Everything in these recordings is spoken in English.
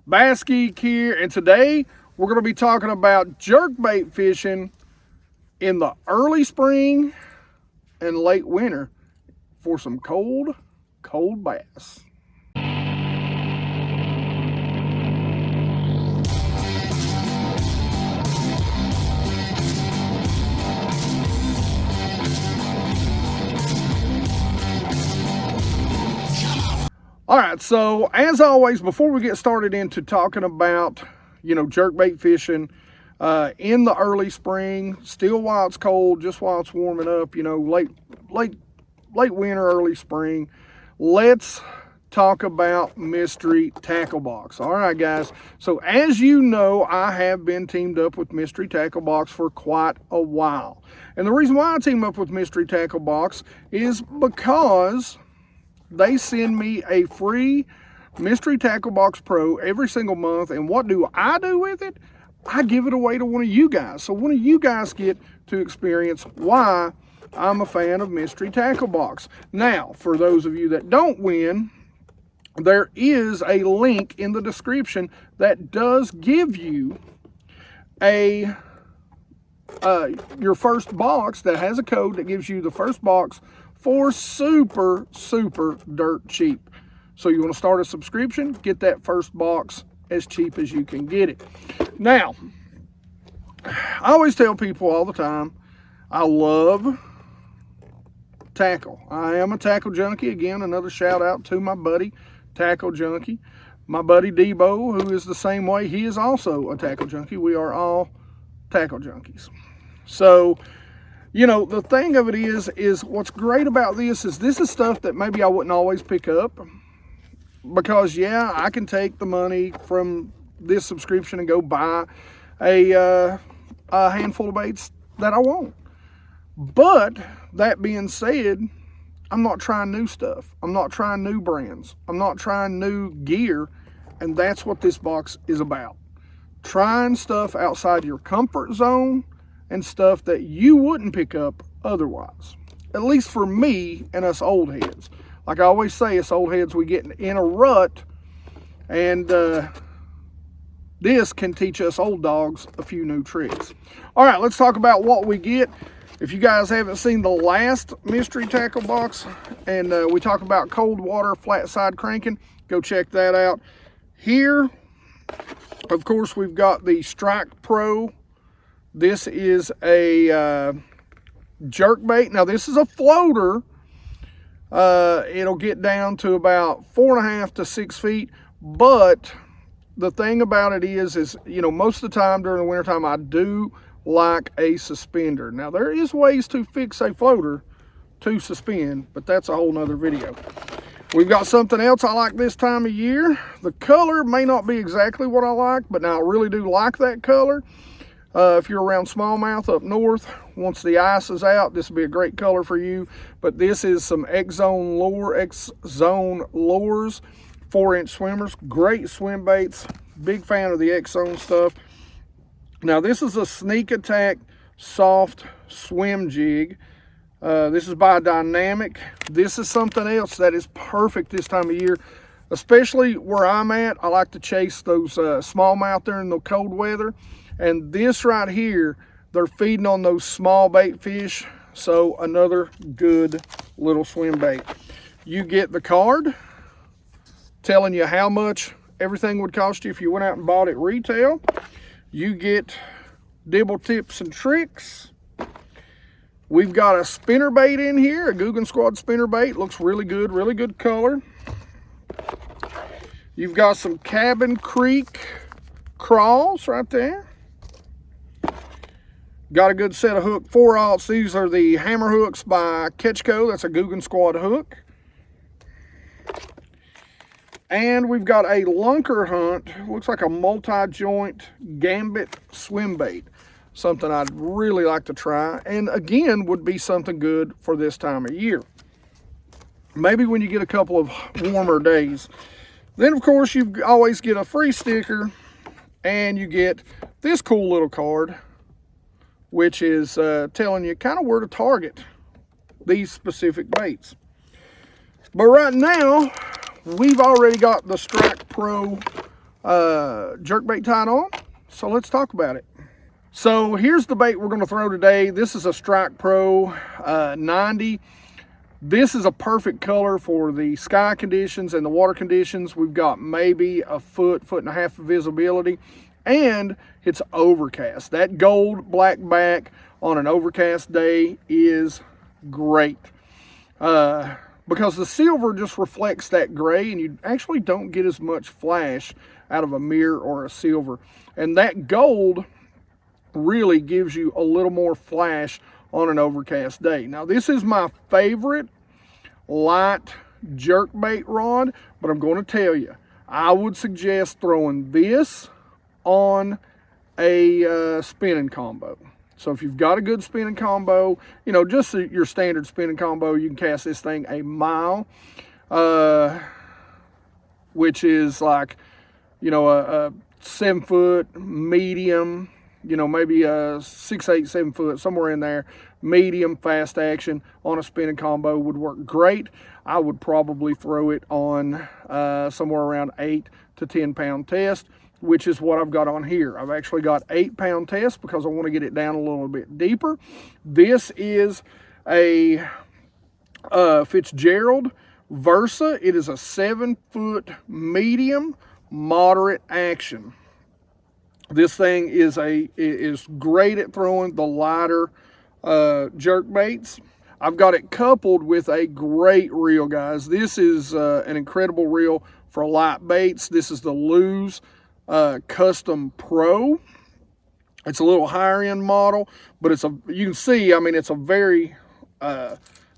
BassGeek here, and today we're going to be talking about jerkbait fishing in the early spring and late winter for some cold bass. All right, so as always, before we get started into talking about, jerkbait fishing in the early spring, still while it's cold, just while it's warming up, late winter, early spring, let's talk about Mystery Tackle Box. All right, guys. So as you know, I have been teamed up with Mystery Tackle Box for quite a while. And the reason why I team up with Mystery Tackle Box is because they send me a free Mystery Tackle Box Pro every single month. And what do I do with it? I give it away to one of you guys. So one of you guys get to experience why I'm a fan of Mystery Tackle Box. Now, for those of you that don't win, there is a link in the description that does give you your first box that has a code that gives you the first box for super dirt cheap. So you want to start a subscription, get that first box as cheap as you can get it. Now, I always tell people all the time, I love tackle. I am a tackle junkie. Again, another shout out to my buddy, Tackle Junkie. My buddy Debo, who is the same way, he is also a tackle junkie. We are all tackle junkies. So, the thing of it is what's great about this is stuff that maybe I wouldn't always pick up, because yeah, I can take the money from this subscription and go buy a handful of baits that I want. But that being said, I'm not trying new stuff. I'm not trying new brands. I'm not trying new gear. And that's what this box is about. Trying stuff outside your comfort zone and stuff that you wouldn't pick up otherwise. At least for me and us old heads. Like I always say, us old heads, we get in a rut, and this can teach us old dogs a few new tricks. All right, let's talk about what we get. If you guys haven't seen the last Mystery Tackle Box, and we talk about cold water flat side cranking, go check that out. Here, of course, we've got the Strike Pro. This is a jerkbait. Now, this is a floater. It'll get down to about 4.5 to 6 feet. But the thing about it is most of the time during the wintertime, I do like a suspender. Now, there is ways to fix a floater to suspend, but that's a whole nother video. We've got something else I like this time of year. The color may not be exactly what I like, but now I really do like that color. If you're around smallmouth up north, once the ice is out, this will be a great color for you. But this is some X-Zone lures, 4-inch swimmers, great swim baits. Big fan of the X-Zone stuff. Now, this is a Sneak Attack soft swim jig. This is by Dynamic. This is something else that is perfect this time of year, especially where I'm at. I like to chase those smallmouth there in the cold weather. And this right here, they're feeding on those small bait fish. So another good little swim bait. You get the card telling you how much everything would cost you if you went out and bought it retail. You get dibble tips and tricks. We've got a spinner bait in here, a Guggen Squad spinner bait. Looks really good color. You've got some Cabin Creek crawls right there. Got a good set of hook 4/0. These are the hammer hooks by Ketchco. That's a Guggen Squad hook. And we've got a Lunker Hunt. Looks like a multi-joint Gambit swim bait. Something I'd really like to try. And again, would be something good for this time of year. Maybe when you get a couple of warmer days. Then, of course, you always get a free sticker. And you get this cool little card, which is telling you kind of where to target these specific baits. But right now, we've already got the Strike Pro jerkbait tied on. So let's talk about it. So here's the bait we're going to throw today. This is a Strike Pro 90. This is a perfect color for the sky conditions and the water conditions. We've got maybe a foot and a half of visibility, and it's overcast. That gold black back on an overcast day is great because the silver just reflects that gray, and you actually don't get as much flash out of a mirror or a silver. And that gold really gives you a little more flash on an overcast day. Now, this is my favorite light jerkbait rod, but I'm going to tell you, I would suggest throwing this on a spinning combo. So if you've got a good spinning combo, you know, just your standard spinning combo, you can cast this thing a mile, which is like, you know, a 7 foot medium, you know, maybe a 6, 8, 7 foot, somewhere in there. Medium fast action on a spinning combo would work great. I would probably throw it on somewhere around 8 to 10 pound test, which is what I've got on here. I've actually got 8 pound test because I want to get it down a little bit deeper. This is a Fitzgerald Versa. It is a 7 foot medium moderate action. This thing is great at throwing the lighter jerk baits. I've got it coupled with a great reel, guys. This is an incredible reel for light baits. This is the Lew's Custom Pro. It's a little higher end model, but you can see, I mean, it's a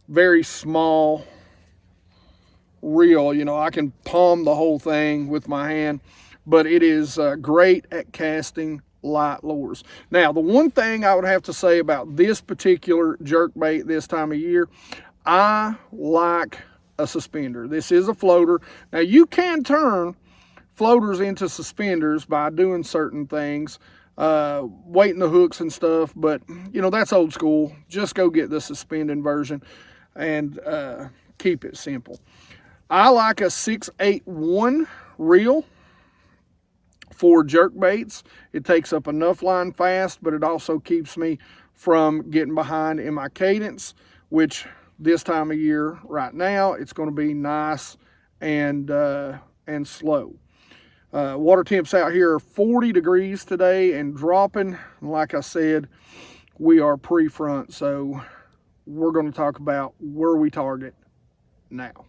very small reel. You know, I can palm the whole thing with my hand, but it is great at casting light lures. Now, the one thing I would have to say about this particular jerkbait this time of year, I like a suspender. This is a floater. Now, you can turn floaters into suspenders by doing certain things, weighting the hooks and stuff, but, you know, that's old school. Just go get the suspended version and keep it simple. I like a 681 reel for jerk baits. It takes up enough line fast, but it also keeps me from getting behind in my cadence, which this time of year right now, it's going to be nice and slow. Water temps out here are 40 degrees today and dropping. Like I said, we are pre-front, so we're going to talk about where we target now.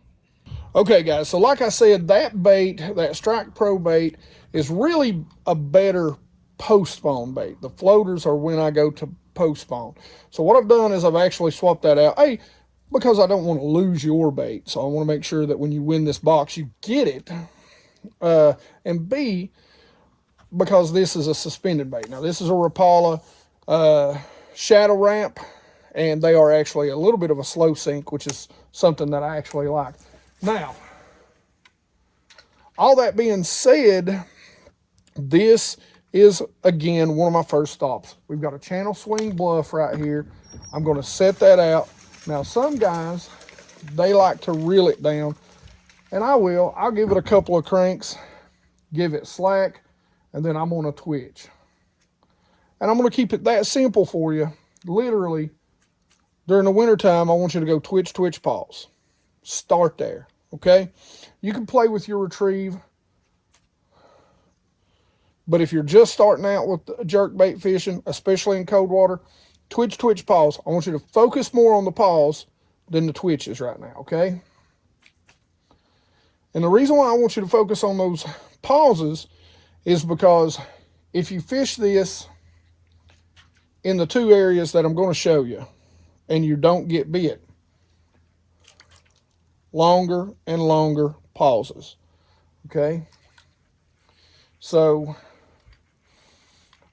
Okay, guys, so like I said, that bait, that Strike Pro bait, is really a better post-spawn bait. The floaters are when I go to post-spawn. So what I've done is I've actually swapped that out. A, because I don't want to lose your bait, so I want to make sure that when you win this box, you get it. And B, because this is a suspended bait. Now, this is a Rapala shadow ramp, and they are actually a little bit of a slow sink, which is something that I actually like. Now, all that being said, this is, again, one of my first stops. We've got a channel swing bluff right here. I'm going to set that out. Now, some guys, they like to reel it down, and I will. I'll give it a couple of cranks, give it slack, and then I'm going to twitch. And I'm going to keep it that simple for you. Literally, during the wintertime, I want you to go twitch, twitch, pause. Start there, okay? You can play with your retrieve, but if you're just starting out with jerkbait fishing, especially in cold water, twitch, twitch, pause. I want you to focus more on the pause than the twitches right now, okay? And the reason why I want you to focus on those pauses is because if you fish this in the two areas that I'm going to show you and you don't get bit, longer and longer pauses, okay? So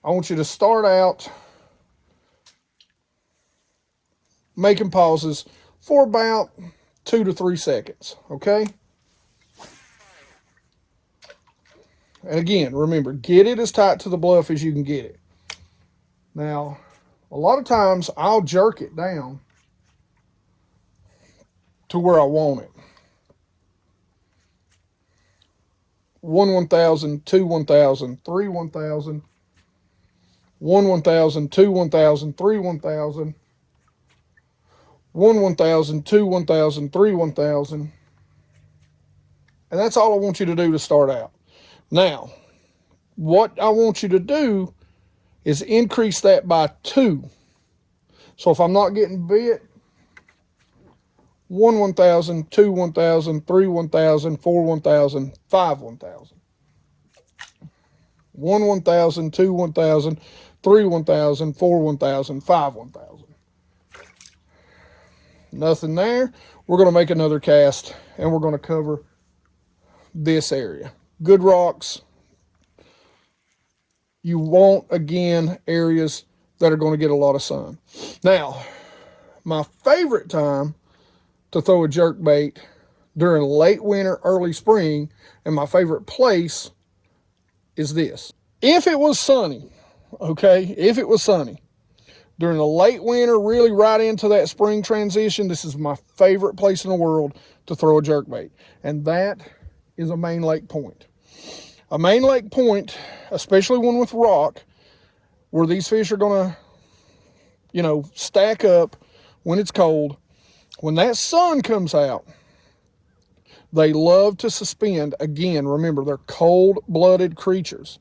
I want you to start out making pauses for about 2 to 3 seconds, okay? And again, remember, get it as tight to the bluff as you can get it. Now, a lot of times I'll jerk it down to where I want it. 1 1000, 2 1000, 3 1000, 1 1000, 2 1000, 3 1000, 1 1000, 2 1000, 3 1000. And that's all I want you to do to start out. Now, what I want you to do is increase that by 2. So if I'm not getting bit, 1 1000, 2 1000, 3 1000, 4 1000, 5 1000. 1 1000, 2 1000, 3 1000, 4 1000, 5 1000. Nothing there. We're going to make another cast and we're going to cover this area. Good rocks. You want, again, areas that are going to get a lot of sun. Now, my favorite time to throw a jerkbait during late winter, early spring, and my favorite place is this. If it was sunny, okay, if it was sunny, during the late winter, really right into that spring transition, this is my favorite place in the world to throw a jerkbait, and that is a main lake point. A main lake point, especially one with rock, where these fish are going to, you know, stack up when it's cold. When that sun comes out, they love to suspend. Again, remember, they're cold-blooded creatures.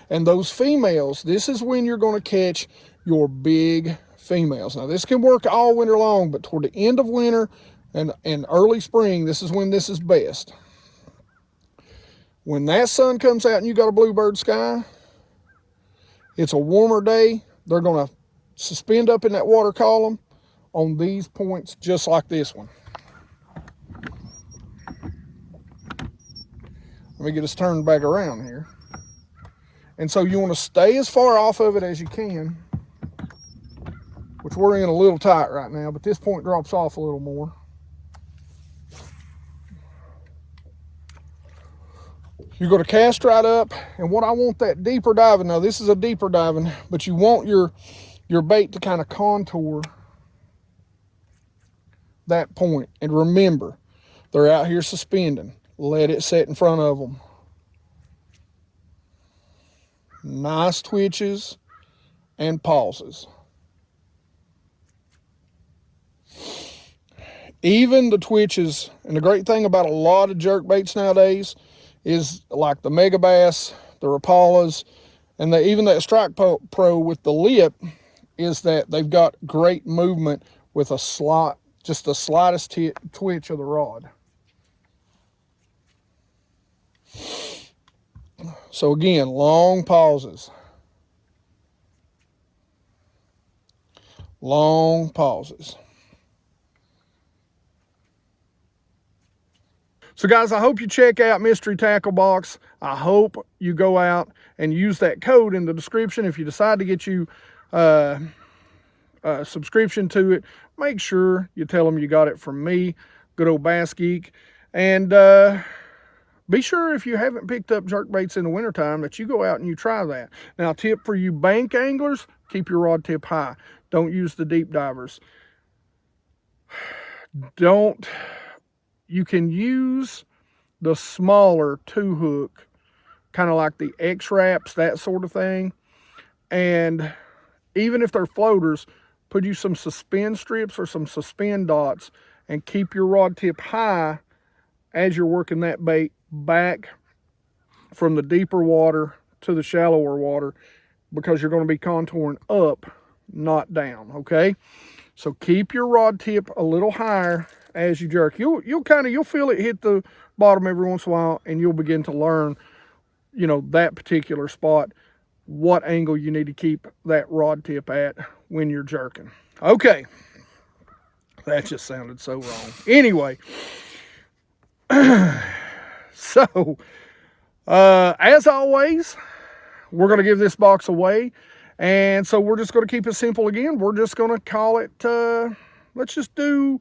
And those females, this is when you're going to catch your big females. Now, this can work all winter long, but toward the end of winter and early spring, this is when this is best. When that sun comes out and you got a bluebird sky, it's a warmer day, they're going to suspend up in that water column on these points just like this one. Let me get us turned back around here. And so you want to stay as far off of it as you can, which we're in a little tight right now, but this point drops off a little more. You're going to cast right up, and what I want that deeper diving, now this is a deeper diving, but you want your bait to kind of contour that point. And remember, they're out here suspending. Let it set in front of them. Nice twitches and pauses. Even the twitches, and the great thing about a lot of jerk baits nowadays is like the Mega Bass, the Rapalas, and even that Strike Pro with the lip, is that they've got great movement with a slot, just the slightest twitch of the rod. So again, long pauses. Long pauses. So guys, I hope you check out Mystery Tackle Box. I hope you go out and use that code in the description. If you decide to get you a subscription to it, make sure you tell them you got it from me, good old BassGeek. And be sure, if you haven't picked up jerkbaits in the wintertime, that you go out and you try that. Now, tip for you bank anglers, keep your rod tip high. Don't use the deep divers. You can use the smaller 2-hook, kind of like the X-Wraps, that sort of thing. And even if they're floaters, put you some suspend strips or some suspend dots and keep your rod tip high as you're working that bait back from the deeper water to the shallower water, because you're going to be contouring up, not down, okay? So keep your rod tip a little higher as you jerk. You'll feel it hit the bottom every once in a while, and you'll begin to learn, you know, that particular spot, what angle you need to keep that rod tip at when you're jerking. Okay. That just sounded so wrong. Anyway, so as always, we're going to give this box away. And so we're just going to keep it simple again. We're just going to call it, let's just do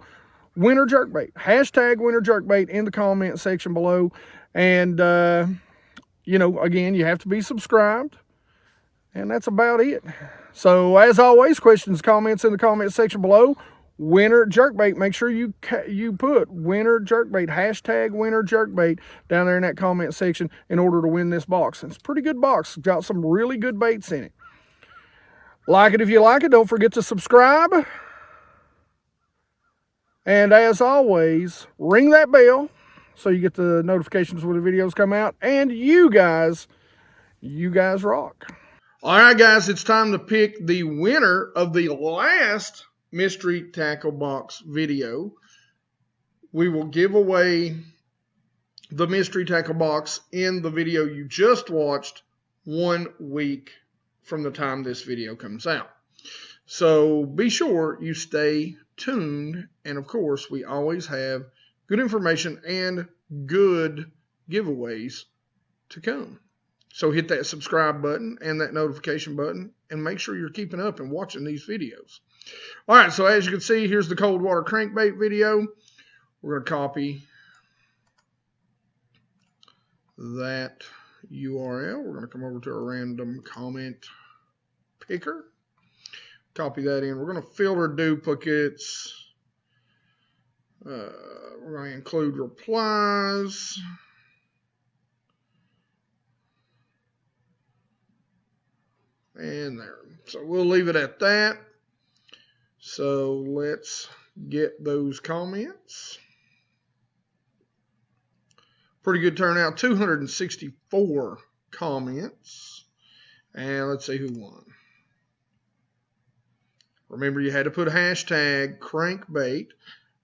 winter jerkbait. Hashtag winter jerkbait in the comment section below. And, you know, again, you have to be subscribed. And that's about it. So as always, questions, comments in the comment section below. winner jerkbait. Make sure you put winner jerkbait, hashtag winner jerkbait down there in that comment section in order to win this box. It's a pretty good box. It's got some really good baits in it. Like it if you like it. Don't forget to subscribe. And as always, ring that bell so you get the notifications when the videos come out. And you guys rock. All right, guys, it's time to pick the winner of the last mystery tackle box video. We will give away the mystery tackle box in the video you just watched 1 week from the time this video comes out. So be sure you stay tuned. And of course, we always have good information and good giveaways to come. So hit that subscribe button and that notification button and make sure you're keeping up and watching these videos. All right, so as you can see, here's the cold water crankbait video. We're going to copy that URL. We're going to come over to a random comment picker. Copy that in. We're going to filter duplicates. We're going to include replies. And there. So we'll leave it at that. So let's get those comments. Pretty good turnout. 264 comments. And let's see who won. Remember, you had to put a hashtag crankbait.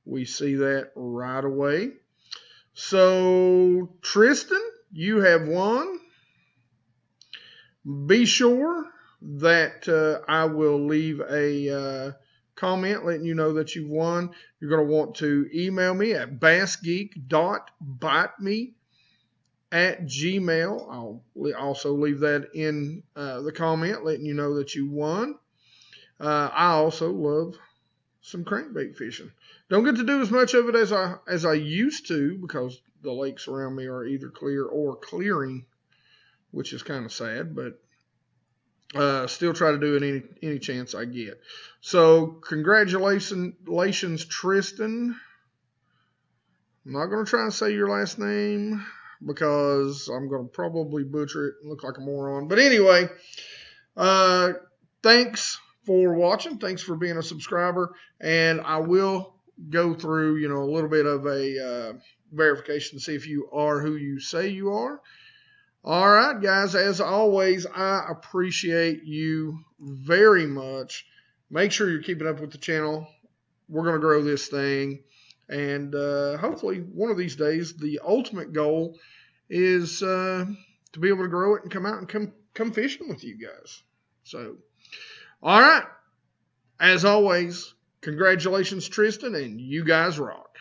We see that right away. So, Tristan, you have won. Be sure that I will leave a comment letting you know that you've won. You're going to want to email me at bassgeek.biteme@gmail.com. I'll also leave that in the comment letting you know that you won. I also love some crankbait fishing. Don't get to do as much of it as I used to because the lakes around me are either clear or clearing, which is kind of sad, but still try to do it any chance I get. So congratulations, Tristan. I'm not going to try and say your last name because I'm going to probably butcher it and look like a moron. But anyway, thanks for watching. Thanks for being a subscriber. And I will go through, a little bit of a verification to see if you are who you say you are. All right, guys, as always, I appreciate you very much. Make sure you're keeping up with the channel. We're going to grow this thing. And hopefully one of these days, the ultimate goal is to be able to grow it and come out and come fishing with you guys. So, all right. As always, congratulations, Tristan, and you guys rock.